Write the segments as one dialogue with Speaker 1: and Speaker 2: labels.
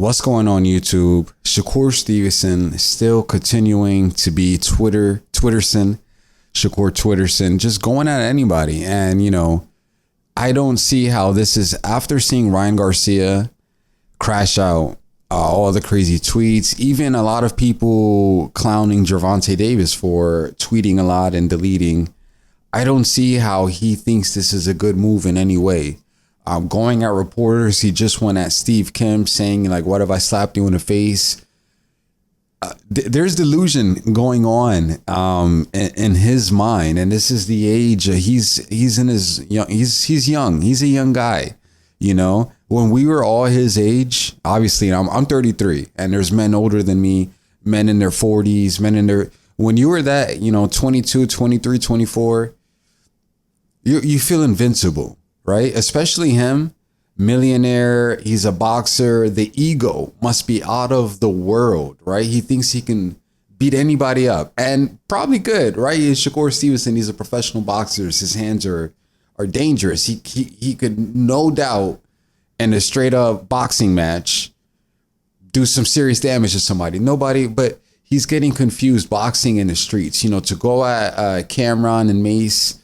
Speaker 1: What's going on YouTube? Shakur Stevenson still continuing to be Twitterson, Shakur Twitterson, just going at anybody. And, I don't see how this is, after seeing Ryan Garcia crash out all the crazy tweets, even a lot of people clowning Gervonta Davis for tweeting a lot and deleting. I don't see how he thinks this is a good move in any way. Going at reporters, he just went at Steve Kim saying, like, what if I slapped you in the face? There's delusion going on in his mind, and this is the age. He's in his young. He's young. He's a young guy. When we were all his age, obviously, I'm 33, and there's men older than me, men in their 40s, men in their. When you were that, 22, 23, 24, you feel invincible. Right? Especially him, millionaire. He's a boxer. The ego must be out of the world, right? He thinks he can beat anybody up, and probably good, right? He's Shakur Stevenson. He's a professional boxer. His hands are dangerous. He could no doubt in a straight up boxing match do some serious damage to somebody. But he's getting confused boxing in the streets. To go at Cameron and Mace,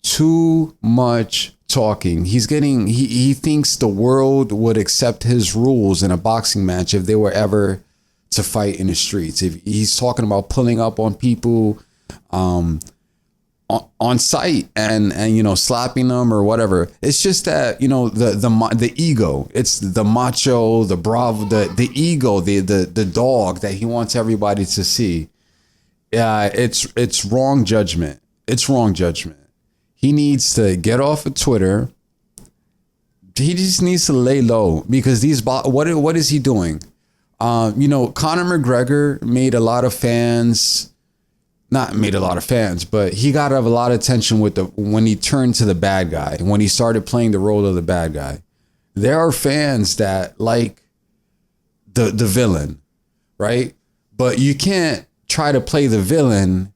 Speaker 1: too much talking. He thinks the world would accept his rules in a boxing match if they were ever to fight in the streets. If he's talking about pulling up on people on site and slapping them or whatever. It's just that the ego. It's the macho, the bravo, the ego, the dog that he wants everybody to see. It's wrong judgment. It's wrong judgment. He needs to get off of Twitter. He just needs to lay low, because what is he doing? Conor McGregor made a lot of fans, not made a lot of fans, but he got a lot of attention when he turned to the bad guy, when he started playing the role of the bad guy. There are fans that like the villain, right? But you can't try to play the villain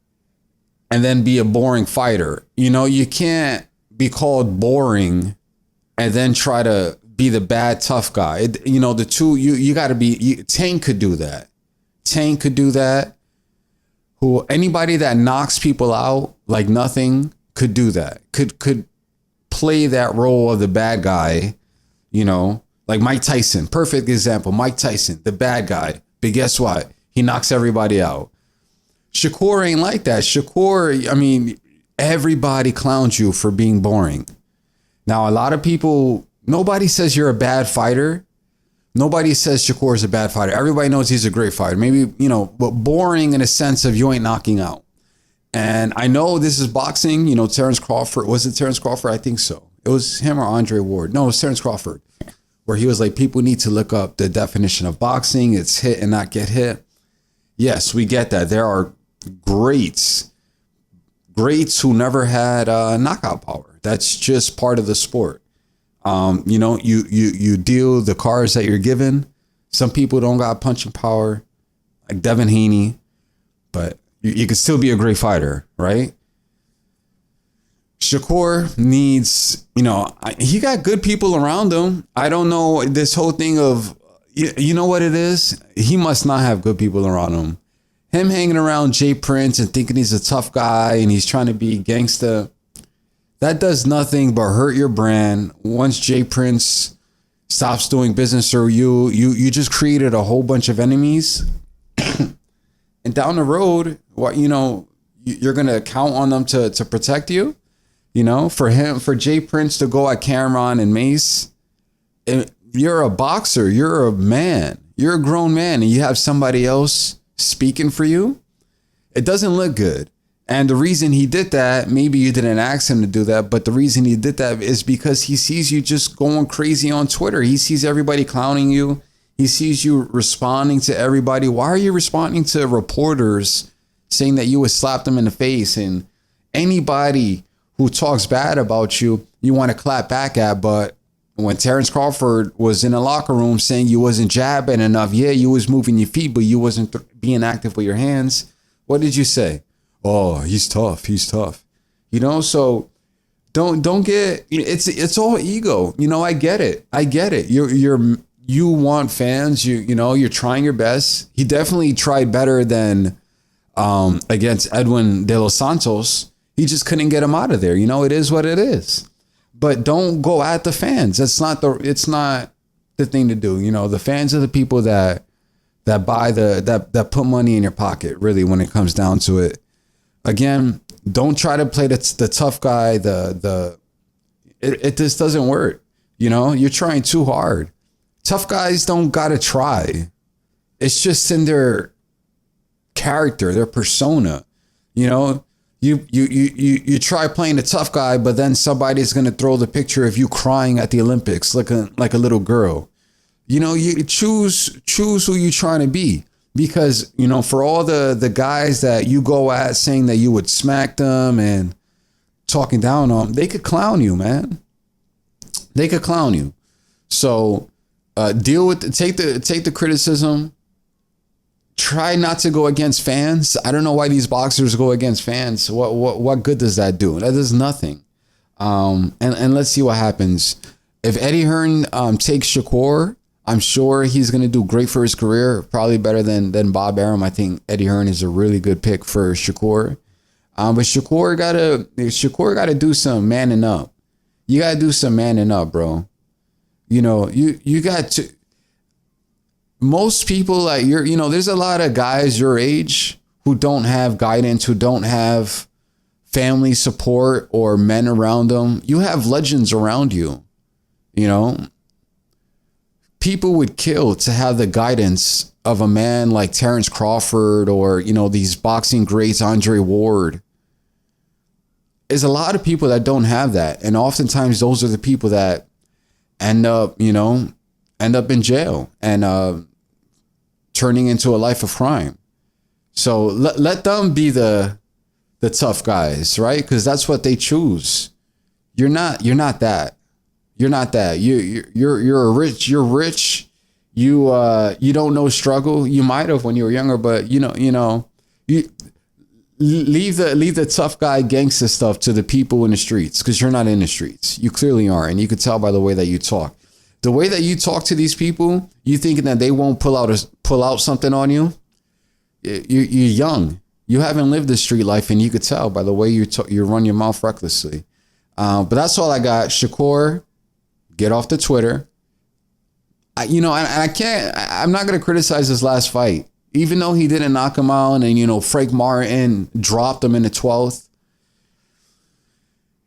Speaker 1: and then be a boring fighter. You can't be called boring and then try to be the bad tough guy. The two, you got to be. Tank could do that. Tank could do that. Anybody that knocks people out like nothing could do that. Could play that role of the bad guy. Like Mike Tyson. Perfect example. Mike Tyson, the bad guy. But guess what? He knocks everybody out. Shakur ain't like that. Shakur, everybody clowns you for being boring. Now, a lot of people, nobody says you're a bad fighter. Nobody says Shakur is a bad fighter. Everybody knows he's a great fighter. Maybe, but boring in a sense of you ain't knocking out. And I know this is boxing. Terrence Crawford. Was it Terrence Crawford? I think so. It was him or Andre Ward. No, it was Terrence Crawford, where he was like, people need to look up the definition of boxing. It's hit and not get hit. Yes, we get that. There are greats who never had knockout power. That's just part of the sport. You deal the cards that you're given. Some people don't got punching power, like Devin Haney, but you can still be a great fighter, right? Shakur needs, he got good people around him. I don't know this whole thing of, you know what it is? He must not have good people around him. Him hanging around Jay Prince and thinking he's a tough guy and he's trying to be gangsta, that does nothing but hurt your brand. Once Jay Prince stops doing business or you just created a whole bunch of enemies. And down the road, you're going to count on them to protect you. For Jay Prince to go at Cameron and Mace, you're a boxer, you're a man, you're a grown man, and you have somebody else speaking for you. It doesn't look good. And the reason he did that, maybe you didn't ask him to do that, but the reason he did that is because he sees you just going crazy on Twitter. He sees everybody clowning you. He sees you responding to everybody. Why are you responding to reporters saying that you would slap them in the face? And anybody who talks bad about you, you want to clap back at. But when Terrence Crawford was in the locker room saying you wasn't jabbing enough, yeah, you was moving your feet, but you wasn't being active with your hands. What did you say? Oh, he's tough. He's tough. So don't get, it's all ego. I get it. I get it. you want fans. You know, you're trying your best. He definitely tried better than against Edwin De Los Santos. He just couldn't get him out of there. You know, it is what it is. But don't go at the fans. It's not the thing to do. You know, the fans are the people that buy that put money in your pocket, really, when it comes down to it. Again, don't try to play the tough guy. It just doesn't work. You know, you're trying too hard. Tough guys don't gotta try. It's just in their character, their persona. You know, you try playing the tough guy, but then somebody's gonna throw the picture of you crying at the Olympics like a little girl. You know, you choose who you're trying to be, because, you know, for all the guys that you go at saying that you would smack them and talking down on them, they could clown you, man. They could clown you. So deal with take the criticism. Try not to go against fans. I don't know why these boxers go against fans. What good does that do? That does nothing. And let's see what happens. If Eddie Hearn takes Shakur, I'm sure he's going to do great for his career. Probably better than Bob Arum. I think Eddie Hearn is a really good pick for Shakur. But Shakur gotta do some manning up. You gotta do some manning up, bro. You know, you got to. Most people, like, you know, there's a lot of guys your age who don't have guidance, who don't have family support or men around them. You have legends around you. You know, people would kill to have the guidance of a man like Terrence Crawford, or, you know, these boxing greats, Andre Ward. There's a lot of people that don't have that. And oftentimes those are the people that end up in jail and turning into a life of crime. So let them be the tough guys, right? Because that's what they choose. You're not that. You're not that. You're rich. You don't know struggle. You might have when you were younger, but you leave the tough guy gangster stuff to the people in the streets, because you're not in the streets. You clearly aren't, and you could tell by the way that you talk. The way that you talk to these people, you thinking that they won't pull out something on you. You're young. You haven't lived the street life, and you could tell by the way you run your mouth recklessly. But that's all I got. Shakur, get off the Twitter. I'm not going to criticize his last fight. Even though he didn't knock him out, and, you know, Frank Martin dropped him in the 12th.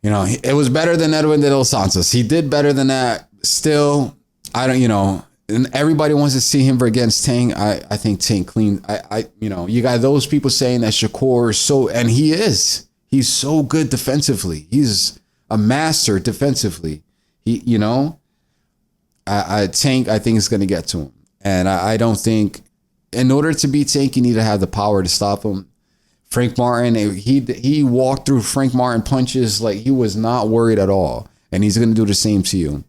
Speaker 1: You know, it was better than Edwin De Los Santos. He did better than that. Still, and everybody wants to see him against Tank. I think Tank clean. You got those people saying that Shakur is so, and he's so good defensively. He's a master defensively. Tank, I think is going to get to him. And I don't think, in order to beat Tank, you need to have the power to stop him. Frank Martin, he walked through Frank Martin punches like he was not worried at all. And he's going to do the same to you.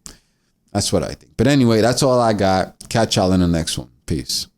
Speaker 1: That's what I think. But anyway, that's all I got. Catch y'all in the next one. Peace.